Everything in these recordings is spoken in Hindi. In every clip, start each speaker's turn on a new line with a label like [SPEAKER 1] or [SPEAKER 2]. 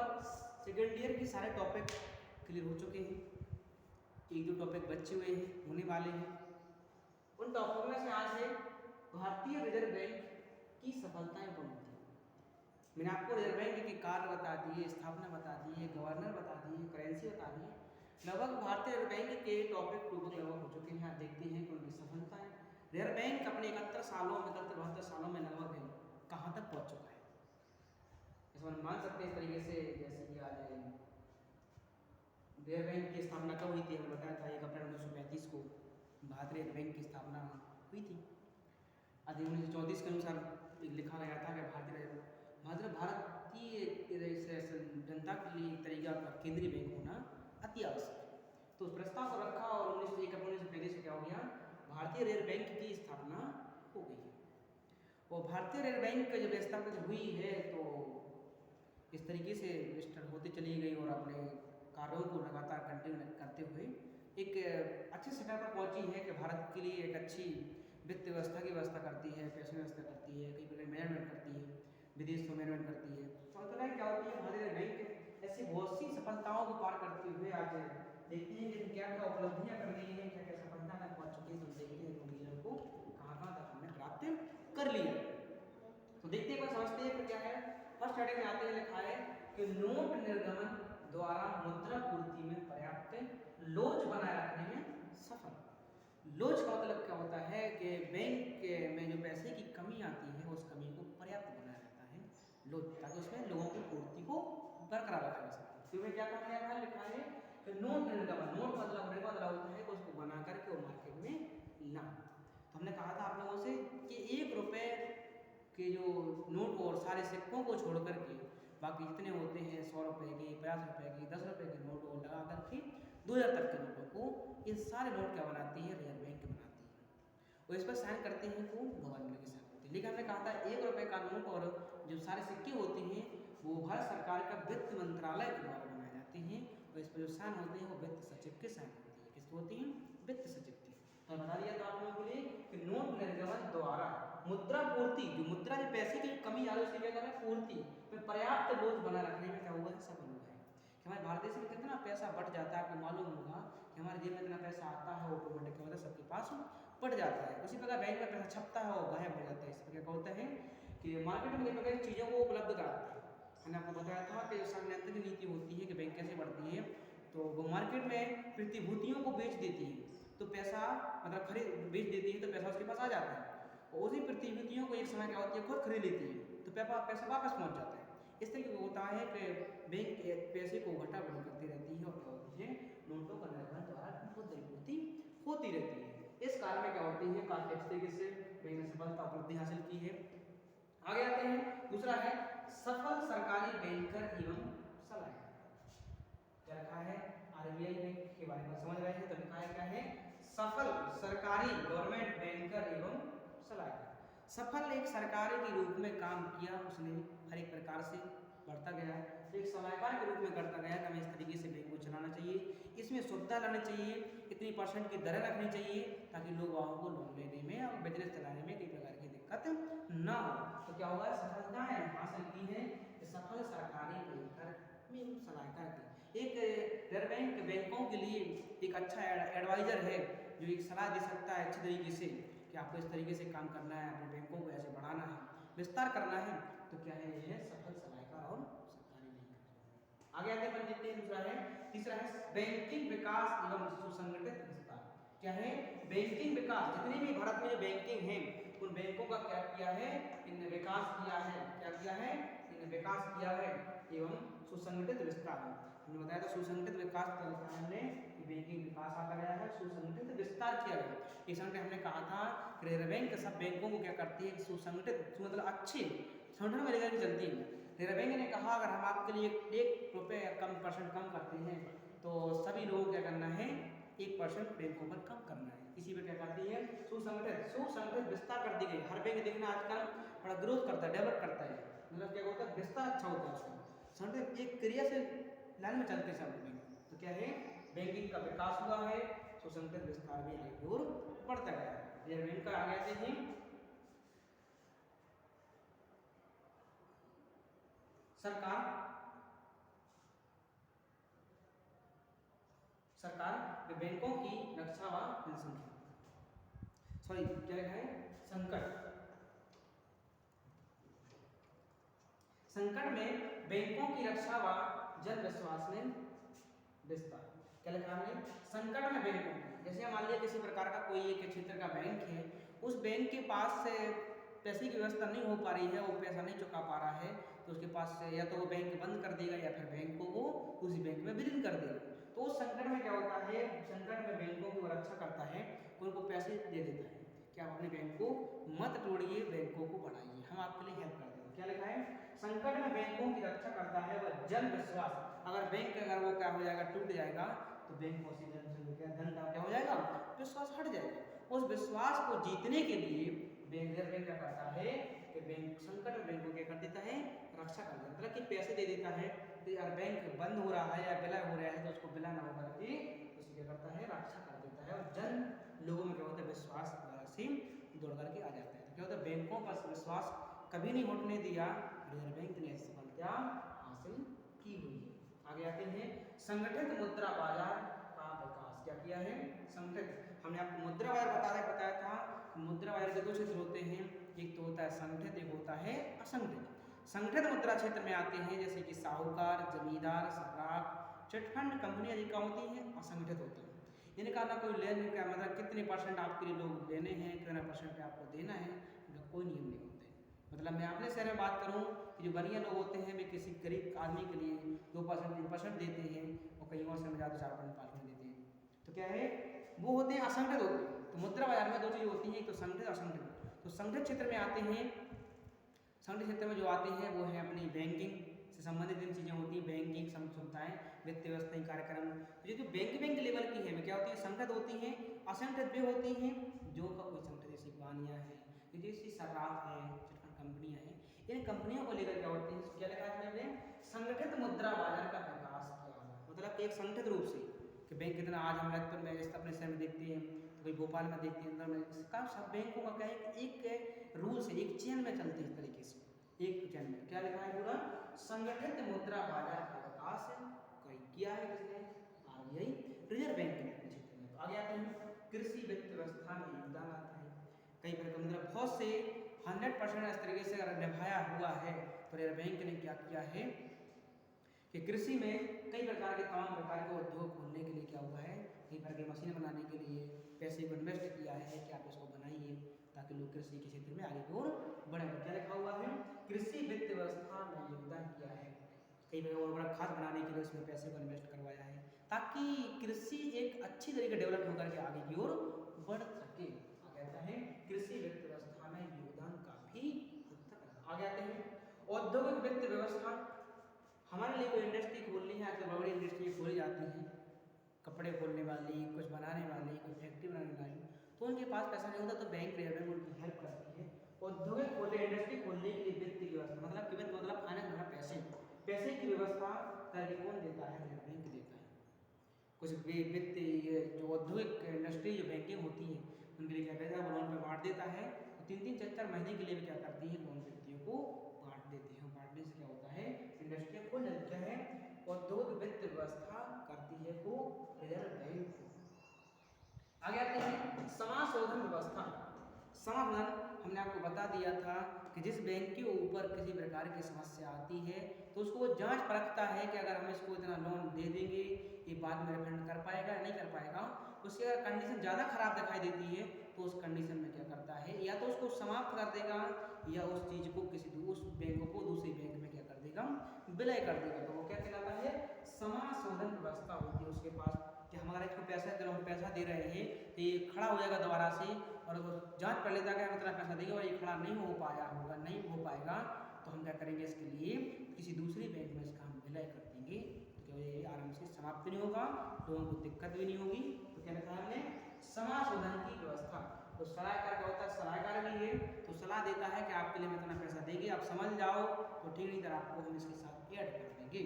[SPEAKER 1] लगभग सेकेंड ईयर के सारे टॉपिक क्लियर हो चुके हैं। एक दो टॉपिक बचे हुए हैं, होने वाले हैं। उन टॉपिक में से आज है भारतीय रिजर्व बैंक की सफलताएं कौन थी। मैंने आपको रिजर्व बैंक के कार्य बता दिए, स्थापना बता दी है, गवर्नर बता दिए, करेंसी बता दी है। लगभग भारतीय रिजर्व बैंक के टॉपिक लगभग हो चुके हैं। आज देखते हैं कि उनकी सफलताएं। रिजर्व बैंक अपने 71 सालों में 72 सालों में लगभग कहाँ तक पहुँच चुका है, इसमें हम मान सकते हैं इस तरीके से। जैसे कि आज रिजर्व बैंक की स्थापना कब हुई थी, हमने बताया था 1 अप्रैल 1935 को भारतीय रिजर्व बैंक की स्थापना हुई थी। अधिनियम 1934 के अनुसार लिखा गया था कि भारतीय जनता के लिए एक तरीका का केंद्रीय बैंक होना अति आवश्यक है। तो उस प्रस्ताव को रखा और 1935 में क्या हो गया, भारतीय रिजर्व बैंक की स्थापना हो गई है। और भारतीय रिजर्व बैंक जब स्थापना हुई है तो इस तरीके से विस्तार होती चली गई और अपने कार्यों को लगातार कंटिन्यू करते हुए एक अच्छे स्तर पर पहुंची है कि भारत के लिए एक अच्छी वित्त व्यवस्था की व्यवस्था करती है, पैसे व्यवस्था करती है, कई प्रकार मैनेजमेंट करती है, विदेश में मैनेजमेंट करती है। तो मतलब क्या होती है, भारतीय बैंक ऐसी बहुत सी सफलताओं को पार करते हुए आज देखते हैं कि क्या क्या उपलब्धियां कर गई हैं, क्या क्या सफलता तक पहुंच चुकी है। तो देखते हैं उन को कहाँ कहाँ तक हमने प्राप्त कर लिया। तो देखते हैं, समझते हैं क्या है। फर्स्ट हेडिंग में आते हैं, लिखा है कि नोट निर्गमन द्वारा मुद्रा पूर्ति में पर्याप्त लोच बनाए रखने में सफल। लोच का मतलब क्या होता है कि बैंक में जो पैसे की कमी आती है उस कमी को पर्याप्त बनाया रहता है लोच, ताकि उसमें लोगों की पूर्ति को बरकरार रखा जा सके। तो में क्या कहा गया है, लिखा है कि नोट निर्गमन, नोट मतलब होता है कि उसको बना करके वो मार्केट में ला। तो हमने कहा था आप लोगों से कि 1 रुपए के जो नोट और सारे सिक्कों को छोड़ करके बाकी जितने होते हैं 100 रुपए के, 50 रुपए के, 10 रुपए के नोट को लगा करके 2000 तक के नोटों को, ये सारे नोट क्या बनाती है, रिजर्व बैंक बनाती है। और इस पर साइन करते हैं तो गवर्नर के साथ होती है। लेकिन हमने कहा था 1 रुपए का नोट और जो सारे सिक्के होते हैं वो भारत सरकार का वित्त मंत्रालय के द्वारा बनाए जाते हैं और इस पर जो साइन होते हैं वो वित्त सचिव के साइन होती है। किसकी होती है, वित्त सचिव की। तो बता दिया था आप लोगों के लिए कि नोट निर्गमन द्वारा मुद्रा पूर्ति, जो मुद्रा जो पैसे की कमी आ रही है उसकी क्या करें, पूर्ति में पर्याप्त लोच बनाए रखने में क्या हुआ है, सफल हुआ है। कि हमारे भारत देश में कितना पैसा बढ़ जाता है, आपको मालूम होगा कि हमारे जेब में इतना पैसा आता है ऑटोमेटिक क्या होता है, सबके पास बढ़ जाता है। उसी प्रकार बैंक में पैसा छपता है और गायब हो जाता है। इस पर क्या होता है कि मार्केट में कई प्रकार की चीज़ों को उपलब्ध कराता है। मैंने आपको बताया था कि संयंत्र की नीति होती है कि बैंक कैसे बढ़ती है, तो वो मार्केट में प्रतिभूतियों को बेच देती है तो पैसा मतलब खरीद बेच देती है तो पैसा उसके पास आ जाता है, और उसी प्रतिभूतियों को एक समय क्या होती है खुद खरीद लेती है तो पैसा वापस पहुंच जाता है। इस तरीके होता है कि बैंक पैसे को घटा बढ़ी करती रहती है और क्या होती है, नोटों का निर्गमन द्वारा मुद्रापूर्ति होती रहती है। इस कार्य में क्या होती है, काफी अच्छे तरीके से बैंक ने सफलता उपलब्धि हासिल की है। आगे आते हैं, दूसरा है सफल सरकारी बैंकर एवं सलाहकार। क्या लिखा है, आरबीआई बैंक के बारे में समझ रहे हैं तो लिखा है क्या है, सफल सरकारी गवर्नमेंट बैंकर एवं सलाहकार। सफल एक सरकारी के रूप में काम किया उसने, हर एक प्रकार से बढ़ता गया, तो एक सलाहकार के रूप में करता गया कि हमें इस तरीके से बैंक को चलाना चाहिए, इसमें सुविधा लानी चाहिए, इतनी % की दरें रखनी चाहिए ताकि लोग वहाँ को लोन लेने में और बिजनेस चलाने में कई प्रकार की दिक्कत ना हो। तो क्या हुआ, सफलताएं हासिल की है सफल सरकारी बैंकर में सलाहकार की। एक रिजर्व बैंक बैंकों के लिए एक अच्छा एडवाइजर है जो एक सलाह दे सकता है अच्छी तरीके से कि आपको इस तरीके से काम करना है, अपने बैंकों को ऐसे बढ़ाना है, विस्तार करना है। तो क्या है, ये है सफल सलाहकार और सरकारी बैंक। आगे आते हैं देखते हैं, दूसरा है, तीसरा है बैंकिंग विकास एवं सुसंगठित विस्तार। क्या है, बैंकिंग विकास, जितनी भी भारत में बैंकिंग है उन बैंकों का क्या किया है, इनने विकास किया है। क्या किया है, इन्हें विकास किया है एवं सुसंगठित विस्तार। हमने बताया था सुसंगठित विकास क्या हमने, बैंकिंग विकास आता गया है, सुसंगठित विस्तार किया गया। इस हमने कहा था रिजर्व बैंक सब बैंकों को क्या करती है, सुसंगठित मतलब अच्छे संगठन में लेकर चलती है। रिजर्व बैंक ने कहा अगर हम आपके लिए 1 रुपये कम % कम करते हैं तो सभी लोगों को क्या करना है, 1% बैंकों पर कम करना है। इसी पे क्या करती है, सुसंगठित विस्तार कर दी गई। हर बैंक देखना आजकल बड़ा ग्रोथ करता है, डेवलप करता है, मतलब क्या होता है, विस्तार अच्छा होता है उसका, संगठित एक क्रिया से लाइन में चलते सब बैंक। तो क्या है, बैंकिंग का विकास हुआ है, सुसंगठित विस्तार भी आगे की ओर बढ़ता गया। रिजर्व बैंक का आगे आते हैं सरकार कि बैंकों की रक्षा व जनसंख्या, सॉरी क्या लिखा है, संकट, संकट में बैंकों की रक्षा व जन विश्वास में विस्तार। क्या लिखा हमने, संकट में बैंकों, जैसे मान लिया किसी प्रकार का कोई एक क्षेत्र का बैंक है, उस बैंक के पास से पैसे की व्यवस्था नहीं हो पा रही है, वो पैसा नहीं चुका पा रहा है, तो उसके पास से या तो वो बैंक बंद कर देगा या फिर बैंक को वो उसी बैंक में विलीन कर देगा। तो उस संकट में क्या होता है, संकट में बैंकों की रक्षा करता है, उनको पैसे दे देता है कि आप अपने बैंक को मत तोड़िए, बैंकों को बढ़ाइए, हम आपके लिए हेल्प कर देंगे। क्या लिखा है, संकट में बैंकों की रक्षा करता है वह जन विश्वास, अगर बैंक अगर वो क्या हो जाएगा, टूट जाएगा, तो बैंक को धन का क्या हो जाएगा, विश्वास हट जाएगा। उस विश्वास को जीतने के लिए बैंक क्या करता है कि बैंक संकट में बैंकों क्या कर देता है, रक्षा कर देता है, मतलब कि पैसे दे देता है, तो यार बैंक बंद हो रहा है या विलय हो रहा है तो उसको विलय ना होकर के उसकी क्या करता है, रक्षा कर देता है, और जन लोगों में क्या होता है, विश्वास से दौड़ करके आ जाता है। तो क्या होता है, बैंकों पर विश्वास कभी नहीं उठने दिया, रिजर्व बैंक ने सफलता हासिल की हुई है। आगे आते हैं, संगठित मुद्रा बाजार का विकास। क्या किया है, संगठित, हमने आपको मुद्रा बाजार बताया था, मुद्रा बाजार के दो क्षेत्र होते हैं, एक तो होता है संगठित, एक होता है असंगठित। संगठित मुद्रा क्षेत्र में आते हैं जैसे कि साहूकार, जमींदार, सर्राफ, चिटफंड कंपनियां जी क्या होती हैं, असंगठित होती हैं। इनका ना कोई लेन देन का मतलब कितने परसेंट आपके लिए लोग लेने हैं, कितना परसेंट पे आपको देना है, इनका कोई नियम नहीं होता है। मतलब मैं अपने शहर में बात करूँ कि जो बनिया लोग होते हैं वे किसी गरीब आदमी के लिए 2% 3% देते हैं, और कहीं और से ज़्यादा 4-5% देते हैं, तो क्या है, वो होते हैं असंगठित होते हैं। तो मुद्रा बाजार में दो चीज़ होती हैं, एक तो संगठित असंगठित। तो संगठित क्षेत्र में आते हैं, संगठित क्षेत्र में जो आते हैं वो है अपनी बैंकिंग से संबंधित जिन चीज़ें होती हैं, बैंकिंग सुविधाएं, वित्त व्यवस्था कार्यक्रम, तो जो बैंक लेवल की है वे क्या होती है, संगठित होती हैं। असंगठित भी होती हैं जो का कोई संगठित, जैसे बानिया है, जैसे सर्राफ है, चिटफंड कंपनियां हैं, इन कंपनियों को लेकर क्या होती है, क्या लिखा है हमने, संगठित मुद्रा बाजार का विकास किया, मतलब एक संगठित रूप से कि बैंक कितना, आज हम लखनऊ में जैसे अपने शहर में देखते हैं, तो कोई भोपाल में देखते हैं, इंदौर में, इसका सब बैंकों का क्या है, एक रूल से एक चेन में चलती है, इस तरीके से एक चैन में। क्या लिखा है पूरा, संगठित मुद्रा बाजार का विकास किया है किसने, आरबीआई, रिजर्व बैंक ने अपने क्षेत्र में। तो आगे आते हैं, कृषि वित्त व्यवस्था में योगदान आता है कई प्रकार, मतलब बहुत से 100% इस तरीके से अगर निभाया हुआ है, तो रिजर्व बैंक ने क्या किया है कि कृषि में कई प्रकार के तमाम प्रकार के उद्योग खोलने के लिए क्या हुआ है, कई प्रकार की मशीनें बनाने के लिए पैसे को इन्वेस्ट किया है कि आप इसको बनाइए ताकि लोग कृषि के क्षेत्र में आगे की ओर बढ़े। क्या लिखा हुआ है, कृषि वित्त व्यवस्था में योगदान किया है, कई प्रकार उर्वरक खाद बनाने के लिए उसमें पैसे को इन्वेस्ट करवाया है ताकि कृषि एक अच्छी तरीके डेवलप होकर के आगे की ओर बढ़ सके। आगे आता है, कृषि वित्त व्यवस्था में योगदान काफी हद तक रहा। आगे आते हैं, औद्योगिक वित्त व्यवस्था, हमारे लिए कोई इंडस्ट्री खोलनी है, आजकल बड़ी इंडस्ट्री खोली जाती हैं, कपड़े खोलने वाली, कुछ बनाने वाली, कोई फैक्ट्री बनाने वाली, तो उनके पास पैसा नहीं होता तो बैंक रिजर्व बैंक उनकी हेल्प करती है। औद्योगिक खोलने, इंडस्ट्री खोलने के लिए वित्त की व्यवस्था, मतलब कि वित्त मतलब फाइनेंस, मतलब पैसे की व्यवस्था करके कौन देता है, रिजर्व बैंक देता है। कुछ वित्त जो औद्योगिक इंडस्ट्री जो बैंकिंग होती है उनके लिए क्या कहता है, वो लोन पे बांट देता है, तो 3-3 4-4 महीने के लिए भी क्या करती है, लोन व्यक्तियों को बांट देती है। बांटने से क्या होता है, इंडस्ट्री खोल क्या है, औद्योगिक वित्त व्यवस्था करती है वो रिजर्व बैंक। आगे आते हैं, समाशोधन व्यवस्था। समाधान हमने आपको बता दिया था कि जिस बैंक के ऊपर किसी प्रकार की समस्या आती है तो उसको वो जांच परखता है कि अगर हम इसको इतना लोन दे देंगे ये बाद में रिफंड कर पाएगा या नहीं कर पाएगा। उसकी अगर कंडीशन ज़्यादा खराब दिखाई देती है तो उस कंडीशन में क्या करता है, या तो उसको समाप्त कर देगा या उस चीज़ को उस बैंक को दूसरी बैंक में क्या कर देगा, विलय कर देगा। तो वो क्या कहलाता है, समाशोधन व्यवस्था होती है उसके पास कि हमारा इसको पैसा, चलो हम पैसा दे रहे हैं तो ये खड़ा हो जाएगा दोबारा से, और वो जांच कर लेता है कि हम इतना पैसा देंगे और ये खड़ा नहीं हो पाया होगा, नहीं हो पाएगा, तो हम क्या करेंगे, इसके लिए किसी दूसरी बैंक में इसका हम विलय कर देंगे, तो ये आराम से समाप्त नहीं होगा, लोगों को दिक्कत भी नहीं होगी। तो क्या लिखा है हमने, समाशोधन की व्यवस्था। तो सलाहकार क्या होता है, सलाहकार भी है तो सलाह देता है कि आपके लिए हम इतना पैसा देंगे, आप समझ जाओ तो ठीक, नहीं तो आपको हम इसके साथ ऐड कर देंगे।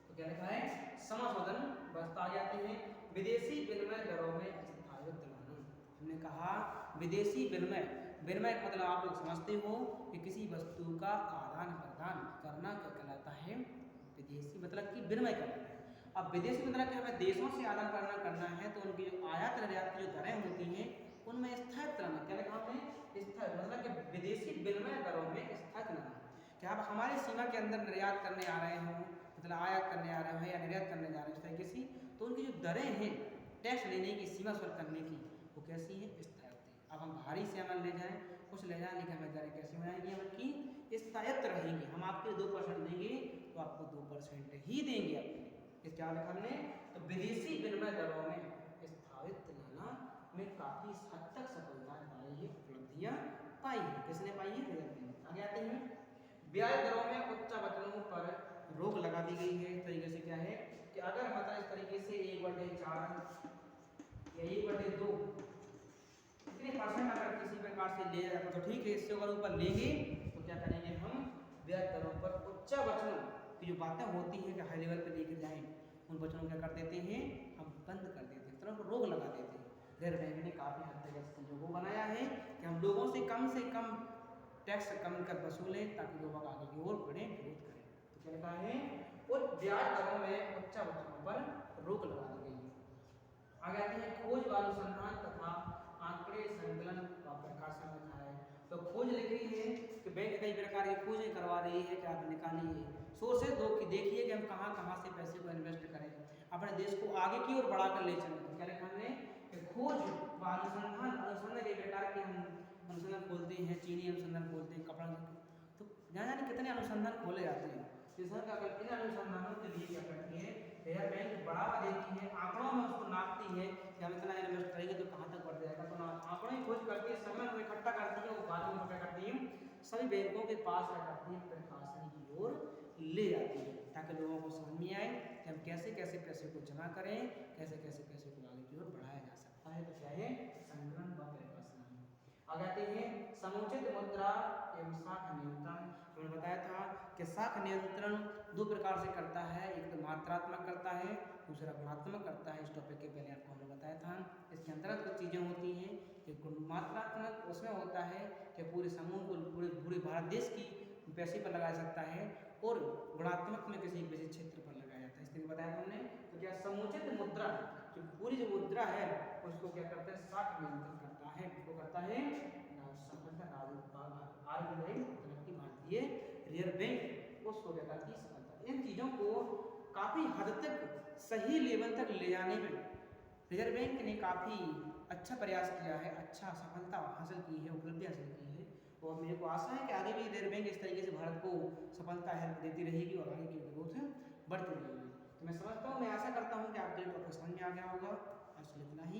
[SPEAKER 1] तो क्या लिखा है, समाशोधन व्यवस्था। आ जाते हैं, विदेशी विनिमय दरों में स्थायित्व लाना। हमने कहा विदेशी विनिमय, विनिमय मतलब आप लोग समझते हो कि किसी वस्तु का आदान प्रदान करना क्या कहलाता है, विदेशी मतलब कि विनिमय कहलाता है। अब विदेशी मुद्रा के हमें देशों से आदान प्रदान करना है तो उनकी जो आयात निर्यात की जो दरें होती हैं उनमें स्थायित्व लाना। क्या लिखा हमने? स्थायित्व, मतलब कि विदेशी विनिमय दरों में स्थायित्व लाना। कि आप हमारे सीमा के अंदर निर्यात करने आ रहे हों, मतलब आयात करने आ रहे हैं या निर्यात करने जा रहे हैं इस तरीके से, तो उनकी जो दरें हैं टैक्स लेने की, सीमा शुल्क करने की, वो कैसी है? स्थायित्व। अब हम भारी सामान ले जाएं, कुछ ले जाएं, लेकिन हमें दरें कैसी हो जाएंगी? उनकी स्थायित्व रहेंगी। हम आपके 2% देंगे तो आपको 2% ही देंगे अपने। इस क्या लिखा हमने? तो विदेशी विनिमय दरों में स्थायित्व लाना में काफी हद तक सफलताएं पाई है, उपलब्धियां पाई है। किसने पाई है? Reserve bank. आगे आते हैं, ब्याज दरों में उच्चावचनों पर रोक लगा दी गई है। इस तरीके से क्या है कि अगर मतलब इस तरीके से 1/4 या 1/2 इतने परसेंट अगर किसी प्रकार से ले जाता तो ठीक है, इससे अगर ऊपर लेंगे तो क्या करेंगे? हम ब्याज दरों पर उच्चावचनों की जो बातें होती हैं कि हाई लेवल पे लेकर जाएं, उन वचनों क्या कर देते हैं? हम बंद कर देते हैं, तरफ रोक लगा देते हैं। रिजर्व बैंक ने काफी हद तक ऐसी चीजों को बनाया है कि हम लोगों से कम टैक्स कम कर वसूलें ताकि लोग आगे की ओर बढ़े, ग्रोथ करें। तो क्या लिखा है? उच्च ब्याज दरों में उच्चावचनों पर रोक लगा दी गई है। आगे आते हैं, खोज व अनुसंधान तथा आंकड़े संकलन का प्रकाशन लिखा है। तो खोज लिखी है कि बैंक कई प्रकार की खोजें करवा रही है कि आप निकालिए सोर्सेज दो कि देखिए कि हम कहाँ से पैसे को इन्वेस्ट करें, अपने देश को आगे की ओर बढ़ाकर ले चलें। तो क्या लिखा हमने? कि खोज व अनुसंधान कई प्रकार के हम अनुसंधान खोलते हैं, चीनी अनुसंधान खोलते हैं, कपड़ा, तो जाने कितने अनुसंधान खोले जाते हैं। इन अनुसंधानों के लिए क्या करती है? रिजर्व बैंक बढ़ावा देती है, आंकड़ों में उसको नापती है कि हम इतना इन्वेस्ट करेंगे तो कहाँ तक बढ़ जाएगा। तो आंकड़ों की खोज करती है, समय में इकट्ठा करती है, वो बाद में क्या करती है? सभी बैंकों के पास क्या करती है? प्रकाशन की ओर ले जाती है ताकि लोगों को समझ में आए कि हम कैसे कैसे पैसे को जमा करें, कैसे कैसे पैसे को आगे की ओर बढ़ाया जा सकता है। तो क्या है? संग्रहण व प्रकाशन। आगे आते हैं, समुचित मुद्रा एवं शाख नियंत्रण। मैंने बताया था कि शाख नियंत्रण दो प्रकार से करता है, एक तो मात्रात्मक करता है, दूसरा गुणात्मक करता है। इस टॉपिक के पहले आपको हमने बताया था। इसके अंतर्गत कुछ चीज़ें होती हैं कि मात्रात्मक उसमें होता है कि पूरे समूह को, पूरे भारत देश की पैसे पर लगाया सकता है, और गुणात्मक में किसी विशेष क्षेत्र पर लगाया जाता है। इसलिए बताया हमने। तो क्या समुचित मुद्रा, जो पूरी जो मुद्रा है उसको क्या करता है? शाख नियंत्रण करता है। उसको करता है RBI, भारतीय रिजर्व बैंक, उसको क्या करती है? सफलता। इन चीज़ों को काफ़ी हद तक सही लेवल तक ले जाने में रिजर्व बैंक ने काफ़ी अच्छा प्रयास किया है, अच्छा सफलता हासिल की है, उपलब्धि हासिल की है। और मेरे को आशा है कि आगे भी रिजर्व बैंक इस तरीके से भारत को सफलता हेल्प देती रहेगी और आगे की ग्रोथ बढ़ती रहेगी। तो मैं समझता हूँ, मैं आशा करता हूँ कि आपके टॉपिक समझ में आ गया होगा। आज इतना ही।